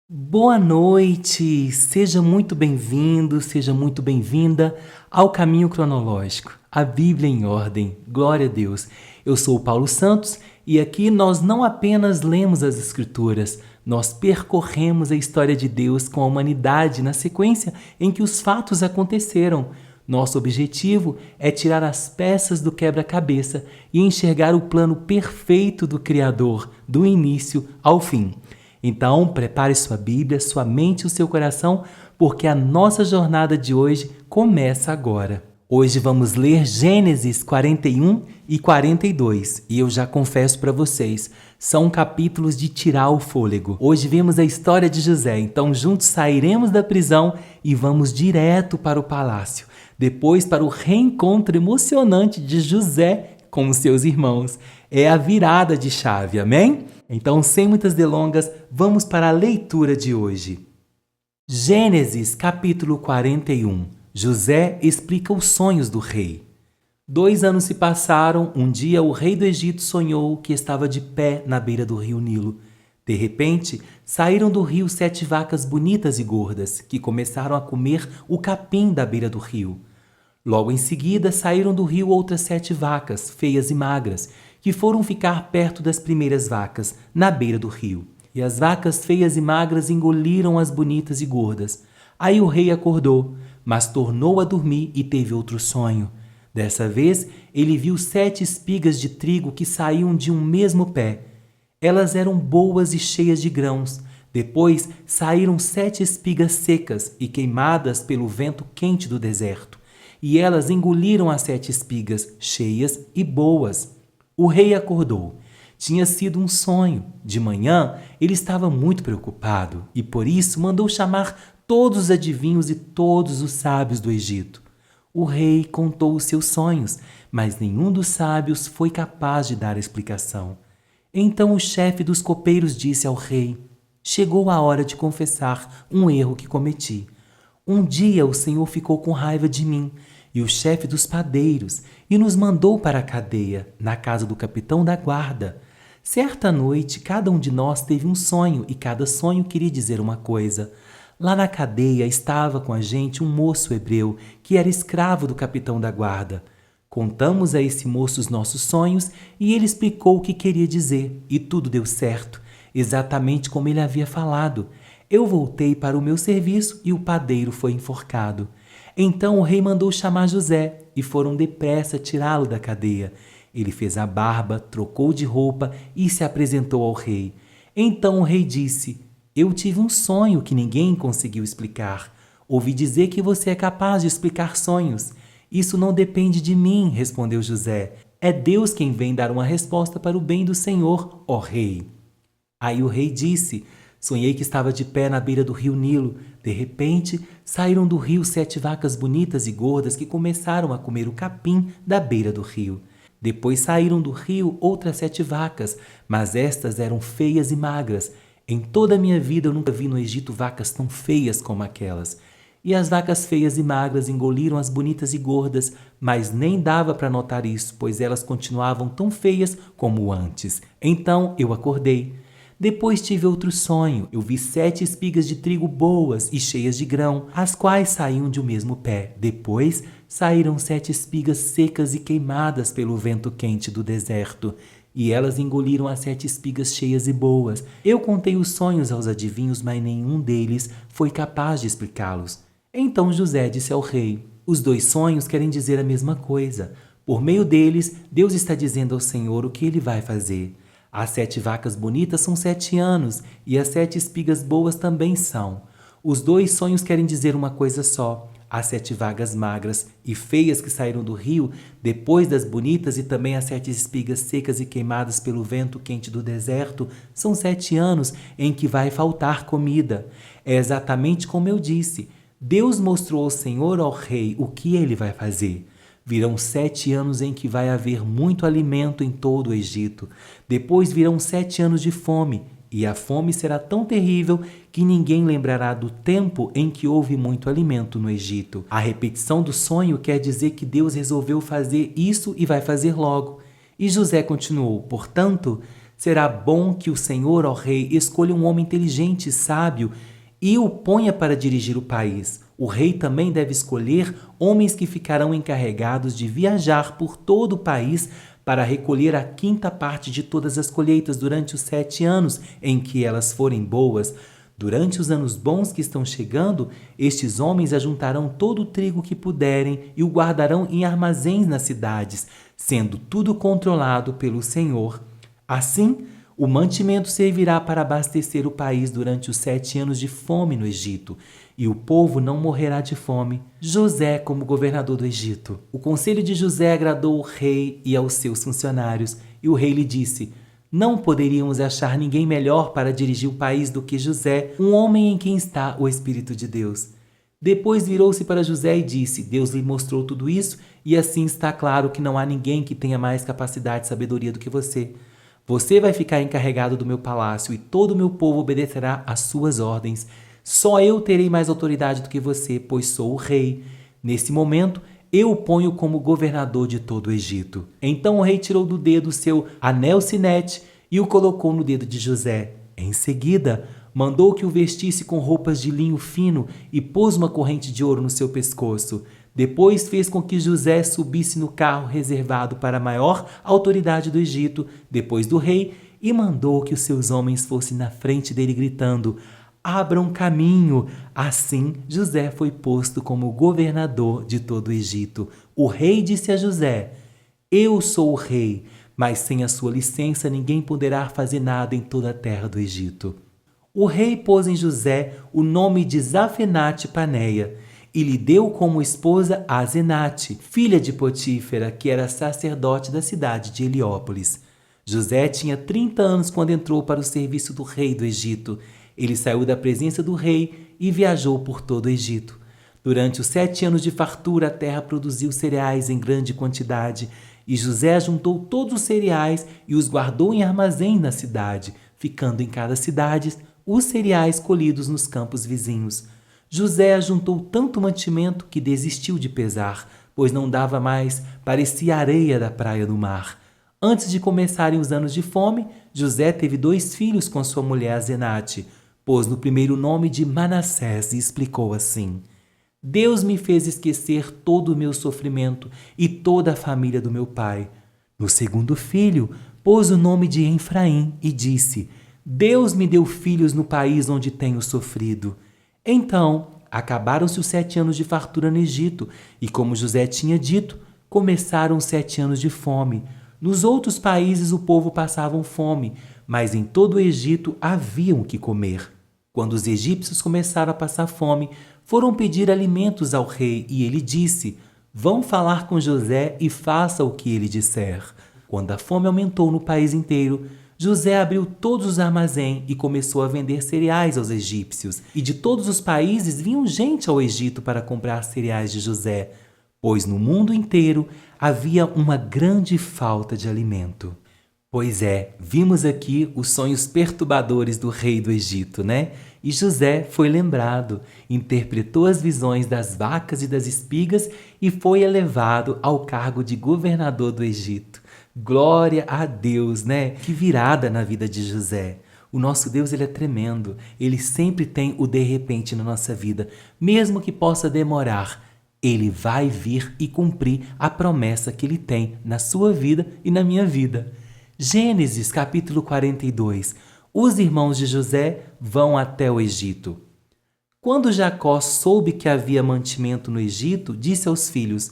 Boa noite, seja muito bem-vindo, seja muito bem-vinda ao Caminho Cronológico, a Bíblia em Ordem. Glória a Deus. Eu sou o Paulo Santos e aqui nós não apenas lemos as Escrituras, nós percorremos a história de Deus com a humanidade na sequência em que os fatos aconteceram. Nosso objetivo é tirar as peças do quebra-cabeça e enxergar o plano perfeito do Criador, do início ao fim. Então, prepare sua Bíblia, sua mente e o seu coração, porque a nossa jornada de hoje começa agora. Hoje vamos ler Gênesis 41 e 42, e eu já confesso para vocês, são capítulos de tirar o fôlego. Hoje vemos a história de José, então juntos sairemos da prisão e vamos direto para o palácio. Depois para o reencontro emocionante de José com os seus irmãos. É a virada de chave, amém? Então, sem muitas delongas, vamos para a leitura de hoje. Gênesis capítulo 41. José explica os sonhos do rei. 2 anos se passaram. Um dia o rei do Egito sonhou que estava de pé na beira do rio Nilo. De repente, saíram do rio 7 vacas bonitas e gordas, que começaram a comer o capim da beira do rio. Logo em seguida, saíram do rio outras 7 vacas, feias e magras, que foram ficar perto das primeiras vacas, na beira do rio. E as vacas feias e magras engoliram as bonitas e gordas. Aí o rei acordou, mas tornou a dormir e teve outro sonho. Dessa vez, ele viu 7 espigas de trigo que saíam de um mesmo pé. Elas eram boas e cheias de grãos. Depois, saíram 7 espigas secas e queimadas pelo vento quente do deserto. E elas engoliram as 7 espigas, cheias e boas. O rei acordou. Tinha sido um sonho. De manhã, ele estava muito preocupado e, por isso, mandou chamar todos os adivinhos e todos os sábios do Egito. O rei contou os seus sonhos, mas nenhum dos sábios foi capaz de dar explicação. Então o chefe dos copeiros disse ao rei: chegou a hora de confessar um erro que cometi. Um dia o Senhor ficou com raiva de mim e o chefe dos padeiros e nos mandou para a cadeia, na casa do capitão da guarda. Certa noite, cada um de nós teve um sonho e cada sonho queria dizer uma coisa. Lá na cadeia estava com a gente um moço hebreu que era escravo do capitão da guarda. Contamos a esse moço os nossos sonhos e ele explicou o que queria dizer e tudo deu certo, exatamente como ele havia falado. Eu voltei para o meu serviço e o padeiro foi enforcado. Então o rei mandou chamar José e foram depressa tirá-lo da cadeia. Ele fez a barba, trocou de roupa e se apresentou ao rei. Então o rei disse: eu tive um sonho que ninguém conseguiu explicar. Ouvi dizer que você é capaz de explicar sonhos. Isso não depende de mim, respondeu José. É Deus quem vem dar uma resposta para o bem do Senhor, ó rei. Aí o rei disse: sonhei que estava de pé na beira do rio Nilo. De repente, saíram do rio 7 vacas bonitas e gordas que começaram a comer o capim da beira do rio. Depois saíram do rio outras 7 vacas, mas estas eram feias e magras. Em toda a minha vida eu nunca vi no Egito vacas tão feias como aquelas. E as vacas feias e magras engoliram as bonitas e gordas, mas nem dava para notar isso, pois elas continuavam tão feias como antes. Então eu acordei. Depois tive outro sonho. Eu vi 7 espigas de trigo boas e cheias de grão, as quais saíam de um mesmo pé. Depois saíram 7 espigas secas e queimadas pelo vento quente do deserto. E elas engoliram as 7 espigas cheias e boas. Eu contei os sonhos aos adivinhos, mas nenhum deles foi capaz de explicá-los. Então José disse ao rei: os 2 sonhos querem dizer a mesma coisa. Por meio deles, Deus está dizendo ao Senhor o que ele vai fazer. As 7 vacas bonitas são 7 anos, e as 7 espigas boas também são. Os 2 sonhos querem dizer uma coisa só. As 7 vagas magras e feias que saíram do rio, depois das bonitas, e também as 7 espigas secas e queimadas pelo vento quente do deserto, são 7 anos em que vai faltar comida. É exatamente como eu disse. Deus mostrou ao Senhor, ao rei, o que ele vai fazer. Virão 7 anos em que vai haver muito alimento em todo o Egito. Depois virão 7 anos de fome, e a fome será tão terrível que ninguém lembrará do tempo em que houve muito alimento no Egito. A repetição do sonho quer dizer que Deus resolveu fazer isso e vai fazer logo. E José continuou: portanto, Será bom que o Senhor, ó rei, escolha um homem inteligente e sábio e o ponha para dirigir o país. O rei também deve escolher homens que ficarão encarregados de viajar por todo o país para recolher a quinta parte de todas as colheitas durante os 7 anos em que elas forem boas. Durante os anos bons que estão chegando, estes homens ajuntarão todo o trigo que puderem e o guardarão em armazéns nas cidades, sendo tudo controlado pelo Senhor. Assim, o mantimento servirá para abastecer o país durante os 7 anos de fome no Egito, e o povo não morrerá de fome. José como governador do Egito. O conselho de José agradou o rei e aos seus funcionários, e o rei lhe disse: não poderíamos achar ninguém melhor para dirigir o país do que José, um homem em quem está o Espírito de Deus. Depois virou-se para José e disse: Deus lhe mostrou tudo isso, e assim está claro que não há ninguém que tenha mais capacidade e sabedoria do que você. Você vai ficar encarregado do meu palácio e todo o meu povo obedecerá às suas ordens. Só eu terei mais autoridade do que você, pois sou o rei. Nesse momento, eu o ponho como governador de todo o Egito. Então o rei tirou do dedo seu anel sinete e o colocou no dedo de José. Em seguida, mandou que o vestisse com roupas de linho fino e pôs uma corrente de ouro no seu pescoço. Depois fez com que José subisse no carro reservado para a maior autoridade do Egito, depois do rei, e mandou que os seus homens fossem na frente dele gritando: abram caminho. Assim, José foi posto como governador de todo o Egito. O rei disse a José: eu sou o rei, mas sem a sua licença ninguém poderá fazer nada em toda a terra do Egito. O rei pôs em José o nome de Zafenate-Paneia e lhe deu como esposa Asenate, filha de Potífera, que era sacerdote da cidade de Heliópolis. José tinha 30 anos quando entrou para o serviço do rei do Egito. Ele saiu da presença do rei e viajou por todo o Egito. Durante os 7 anos de fartura, a terra produziu cereais em grande quantidade, e José juntou todos os cereais e os guardou em armazém na cidade, ficando em cada cidade os cereais colhidos nos campos vizinhos. José ajuntou tanto mantimento que desistiu de pesar, pois não dava mais, parecia areia da praia do mar. Antes de começarem os anos de fome, José teve 2 filhos com sua mulher Asenate. Pôs no primeiro o nome de Manassés e explicou assim: Deus me fez esquecer todo o meu sofrimento e toda a família do meu pai. No segundo filho, pôs o nome de Efraim e disse: Deus me deu filhos no país onde tenho sofrido. Então, acabaram-se os 7 anos de fartura no Egito, e como José tinha dito, começaram os 7 anos de fome. Nos outros países o povo passava fome, mas em todo o Egito haviam o que comer. Quando os egípcios começaram a passar fome, foram pedir alimentos ao rei, e ele disse: vão falar com José e faça o que ele disser. Quando a fome aumentou no país inteiro, José abriu todos os armazéns e começou a vender cereais aos egípcios. E de todos os países vinham gente ao Egito para comprar cereais de José, pois no mundo inteiro havia uma grande falta de alimento. Pois é, vimos aqui os sonhos perturbadores do rei do Egito, né? E José foi lembrado, interpretou as visões das vacas e das espigas e foi elevado ao cargo de governador do Egito. Glória a Deus, né? Que virada na vida de José. O nosso Deus, ele é tremendo. Ele sempre tem o de repente na nossa vida. Mesmo que possa demorar, ele vai vir e cumprir a promessa que ele tem na sua vida e na minha vida. Gênesis capítulo 42. Os irmãos de José vão até o Egito. Quando Jacó soube que havia mantimento no Egito, disse aos filhos: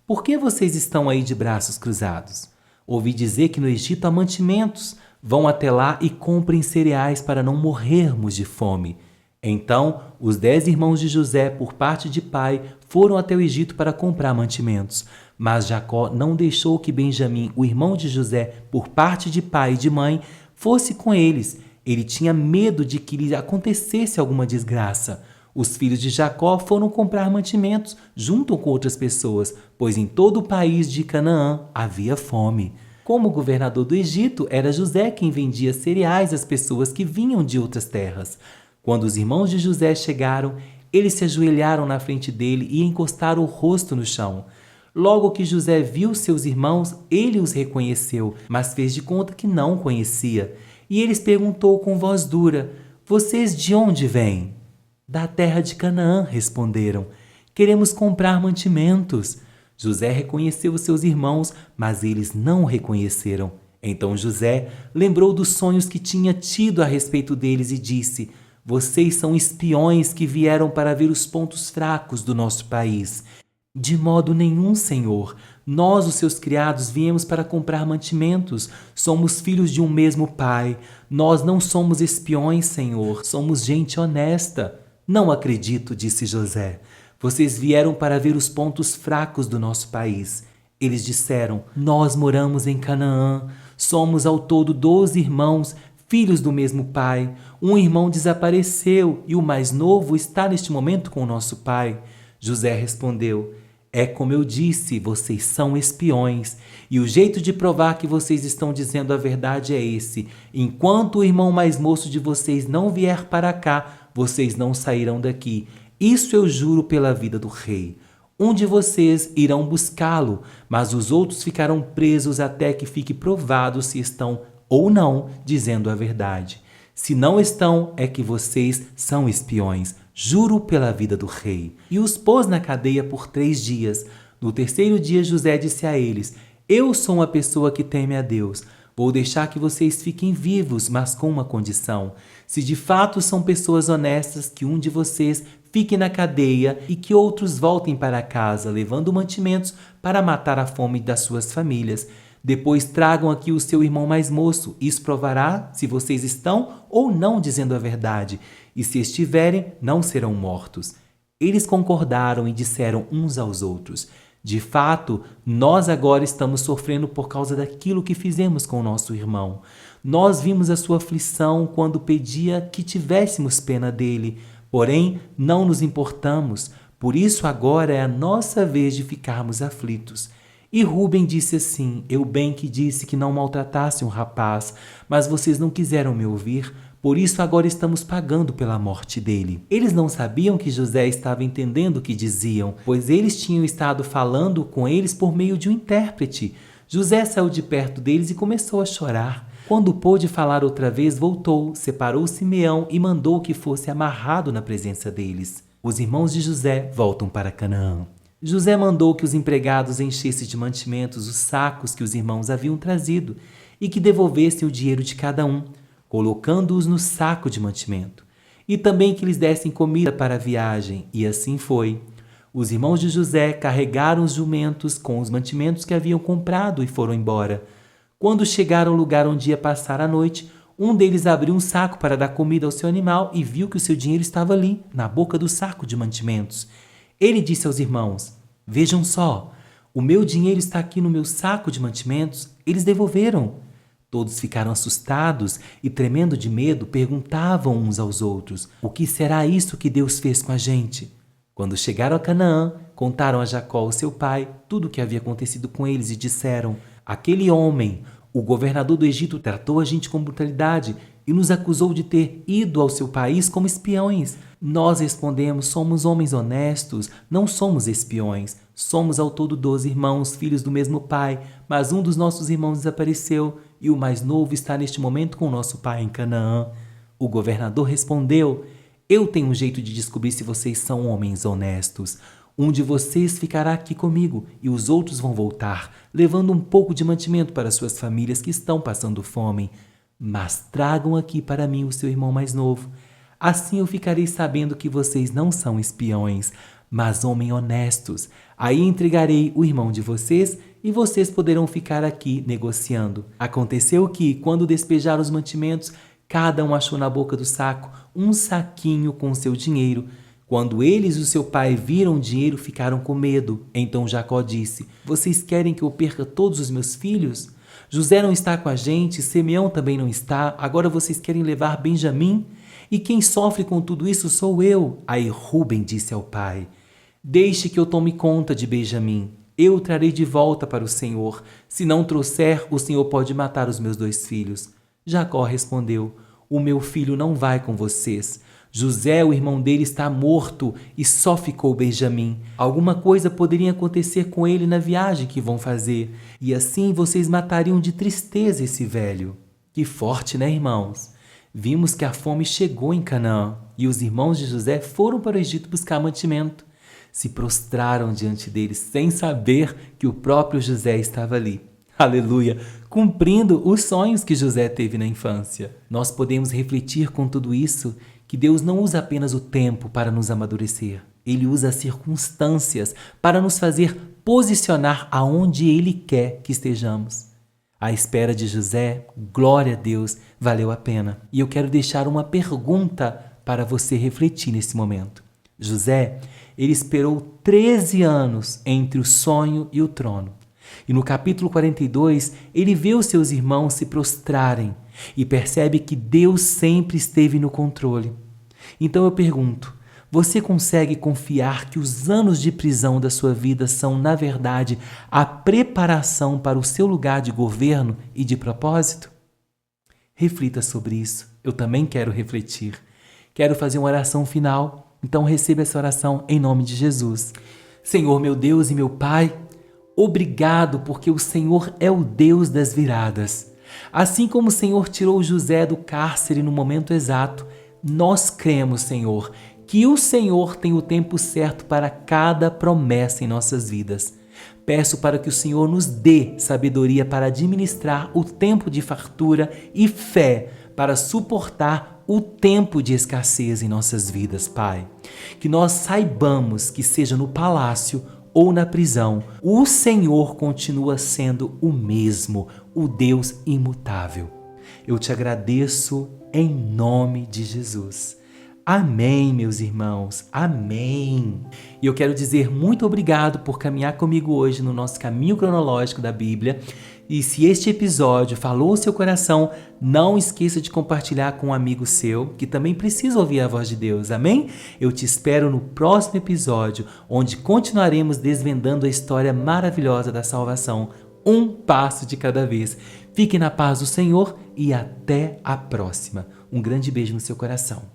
por que vocês estão aí de braços cruzados? Ouvi dizer que no Egito há mantimentos. Vão até lá e comprem cereais para não morrermos de fome. Então, os 10 irmãos de José, por parte de pai, foram até o Egito para comprar mantimentos. Mas Jacó não deixou que Benjamim, o irmão de José, por parte de pai e de mãe, fosse com eles. Ele tinha medo de que lhe acontecesse alguma desgraça. Os filhos de Jacó foram comprar mantimentos junto com outras pessoas, pois em todo o país de Canaã havia fome. Como governador do Egito, era José quem vendia cereais às pessoas que vinham de outras terras. Quando os irmãos de José chegaram, eles se ajoelharam na frente dele e encostaram o rosto no chão. Logo que José viu seus irmãos, ele os reconheceu, mas fez de conta que não conhecia. E eles perguntou com voz dura: Vocês de onde vêm? Da terra de Canaã, responderam. Queremos comprar mantimentos. José reconheceu os seus irmãos, mas eles não o reconheceram. Então José lembrou dos sonhos que tinha tido a respeito deles e disse: Vocês são espiões que vieram para ver os pontos fracos do nosso país. De modo nenhum, Senhor. Nós, os seus criados, viemos para comprar mantimentos. Somos filhos de um mesmo pai. Nós não somos espiões, Senhor. Somos gente honesta. Não acredito, disse José. Vocês vieram para ver os pontos fracos do nosso país. Eles disseram: Nós moramos em Canaã. Somos ao todo 12 irmãos, filhos do mesmo pai. Um irmão desapareceu e o mais novo está neste momento com o nosso pai. José respondeu: É como eu disse, vocês são espiões. E o jeito de provar que vocês estão dizendo a verdade é esse: enquanto o irmão mais moço de vocês não vier para cá, vocês não sairão daqui. Isso eu juro pela vida do rei. Um de vocês irão buscá-lo, mas os outros ficarão presos até que fique provado se estão ou não dizendo a verdade. Se não estão, é que vocês são espiões. Juro pela vida do rei. E os pôs na cadeia por 3 dias. No terceiro dia, José disse a eles: Eu sou uma pessoa que teme a Deus. Vou deixar que vocês fiquem vivos, mas com uma condição. Se de fato são pessoas honestas, que um de vocês fique na cadeia e que outros voltem para casa, levando mantimentos para matar a fome das suas famílias. Depois tragam aqui o seu irmão mais moço. Isso provará se vocês estão ou não dizendo a verdade. E se estiverem, não serão mortos. Eles concordaram e disseram uns aos outros: De fato, nós agora estamos sofrendo por causa daquilo que fizemos com o nosso irmão. Nós vimos a sua aflição quando pedia que tivéssemos pena dele, porém não nos importamos. Por isso agora é a nossa vez de ficarmos aflitos. E Rúben disse assim: Eu bem que disse que não maltratasse um rapaz, mas vocês não quiseram me ouvir, por isso agora estamos pagando pela morte dele. Eles não sabiam que José estava entendendo o que diziam, pois eles tinham estado falando com eles por meio de um intérprete. José saiu de perto deles e começou a chorar. Quando pôde falar outra vez, voltou, separou Simeão e mandou que fosse amarrado na presença deles. Os irmãos de José voltam para Canaã. José mandou que os empregados enchessem de mantimentos os sacos que os irmãos haviam trazido e que devolvessem o dinheiro de cada um, colocando-os no saco de mantimento, e também que lhes dessem comida para a viagem, e assim foi. Os irmãos de José carregaram os jumentos com os mantimentos que haviam comprado e foram embora. Quando chegaram ao lugar onde ia passar a noite, um deles abriu um saco para dar comida ao seu animal e viu que o seu dinheiro estava ali, na boca do saco de mantimentos. Ele disse aos irmãos: Vejam só, o meu dinheiro está aqui no meu saco de mantimentos. Eles devolveram. Todos ficaram assustados e, tremendo de medo, perguntavam uns aos outros: O que será isso que Deus fez com a gente? Quando chegaram a Canaã, contaram a Jacó, seu pai, tudo o que havia acontecido com eles e disseram: Aquele homem, o governador do Egito, tratou a gente com brutalidade e nos acusou de ter ido ao seu país como espiões. Nós respondemos: Somos homens honestos, não somos espiões. Somos ao todo 12 irmãos, filhos do mesmo pai, mas um dos nossos irmãos desapareceu e o mais novo está neste momento com o nosso pai em Canaã. O governador respondeu: Eu tenho um jeito de descobrir se vocês são homens honestos. Um de vocês ficará aqui comigo e os outros vão voltar, levando um pouco de mantimento para suas famílias que estão passando fome. Mas tragam aqui para mim o seu irmão mais novo. Assim eu ficarei sabendo que vocês não são espiões, mas homens honestos. Aí entregarei o irmão de vocês e vocês poderão ficar aqui negociando. Aconteceu que, quando despejaram os mantimentos, cada um achou na boca do saco um saquinho com seu dinheiro. Quando eles e o seu pai viram o dinheiro, ficaram com medo. Então Jacó disse: Vocês querem que eu perca todos os meus filhos? José não está com a gente, Simeão também não está. Agora vocês querem levar Benjamim? E quem sofre com tudo isso sou eu. Aí Rúben disse ao pai: Deixe que eu tome conta de Benjamim. Eu o trarei de volta para o Senhor. Se não trouxer, o Senhor pode matar os meus 2 filhos. Jacó respondeu: O meu filho não vai com vocês. José, o irmão dele, está morto e só ficou Benjamim. Alguma coisa poderia acontecer com ele na viagem que vão fazer, e assim vocês matariam de tristeza esse velho. Que forte, né, irmãos? Vimos que a fome chegou em Canaã e os irmãos de José foram para o Egito buscar mantimento. Se prostraram diante dele sem saber que o próprio José estava ali. Aleluia! Cumprindo os sonhos que José teve na infância. Nós podemos refletir com tudo isso que Deus não usa apenas o tempo para nos amadurecer. Ele usa as circunstâncias para nos fazer posicionar aonde Ele quer que estejamos. A espera de José, glória a Deus, valeu a pena. E eu quero deixar uma pergunta para você refletir nesse momento. José, ele esperou 13 anos entre o sonho e o trono. E no capítulo 42, ele vê os seus irmãos se prostrarem e percebe que Deus sempre esteve no controle. Então eu pergunto, você consegue confiar que os anos de prisão da sua vida são, na verdade, a preparação para o seu lugar de governo e de propósito? Reflita sobre isso. Eu também quero refletir. Quero fazer uma oração final, então receba essa oração em nome de Jesus. Senhor, meu Deus e meu Pai, obrigado porque o Senhor é o Deus das viradas. Assim como o Senhor tirou José do cárcere no momento exato, nós cremos, Senhor, que o Senhor tem o tempo certo para cada promessa em nossas vidas. Peço para que o Senhor nos dê sabedoria para administrar o tempo de fartura e fé para suportar o tempo de escassez em nossas vidas, Pai. Que nós saibamos que seja no palácio ou na prisão, o Senhor continua sendo o mesmo, o Deus imutável. Eu te agradeço em nome de Jesus. Amém, meus irmãos, amém. E eu quero dizer muito obrigado por caminhar comigo hoje no nosso caminho cronológico da Bíblia. E se este episódio falou o seu coração, não esqueça de compartilhar com um amigo seu que também precisa ouvir a voz de Deus, amém? Eu te espero no próximo episódio, onde continuaremos desvendando a história maravilhosa da salvação, um passo de cada vez. Fique na paz do Senhor e até a próxima. Um grande beijo no seu coração.